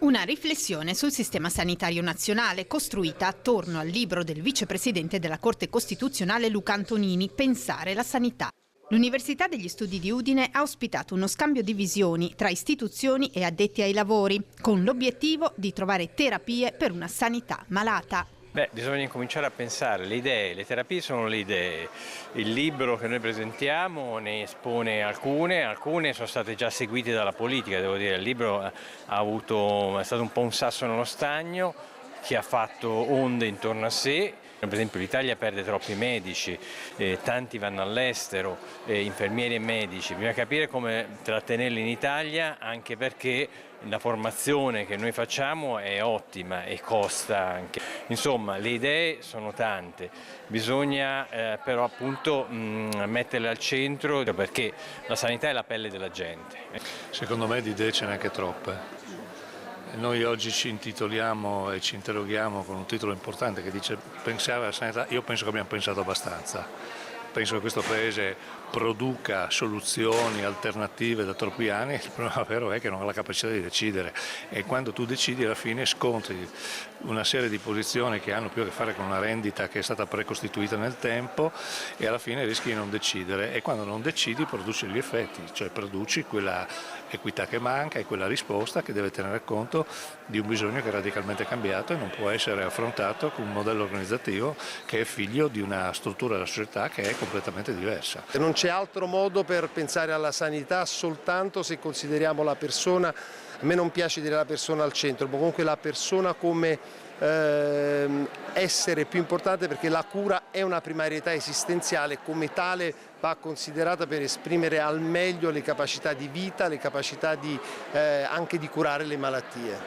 Una riflessione sul sistema sanitario nazionale costruita attorno al libro del vicepresidente della Corte Costituzionale Luca Antonini, Pensare la sanità. L'Università degli Studi di Udine ha ospitato uno scambio di visioni tra istituzioni e addetti ai lavori, con l'obiettivo di trovare terapie per una sanità malata. Bisogna incominciare a pensare, le idee, le terapie sono le idee. Il libro che noi presentiamo ne espone alcune sono state già seguite dalla politica, devo dire. Il libro è stato un po' un sasso nello stagno che ha fatto onde intorno a sé. Per esempio l'Italia perde troppi medici, tanti vanno all'estero, infermieri e medici. Bisogna capire come trattenerli in Italia, anche perché la formazione che noi facciamo è ottima e costa anche. Insomma, le idee sono tante, bisogna però appunto metterle al centro, perché la sanità è la pelle della gente. Secondo me di idee ce n'è anche troppe. Noi oggi ci intitoliamo e ci interroghiamo con un titolo importante che dice pensare alla sanità. Io penso che abbiamo pensato abbastanza. Penso che questo Paese produca soluzioni alternative da troppi anni. Il problema vero è che non ha la capacità di decidere, e quando tu decidi alla fine scontri una serie di posizioni che hanno più a che fare con una rendita che è stata precostituita nel tempo, e alla fine rischi di non decidere, e quando non decidi produci gli effetti, cioè produci quella equità che manca e quella risposta che deve tenere conto di un bisogno che è radicalmente cambiato e non può essere affrontato con un modello organizzativo che è figlio di una struttura della società che è completamente diversa. Non c'è altro modo per pensare alla sanità soltanto se consideriamo la persona. A me non piace dire la persona al centro, ma comunque la persona come essere più importante, perché la cura è una primarietà esistenziale, come tale va considerata per esprimere al meglio le capacità di vita, le capacità anche di curare le malattie.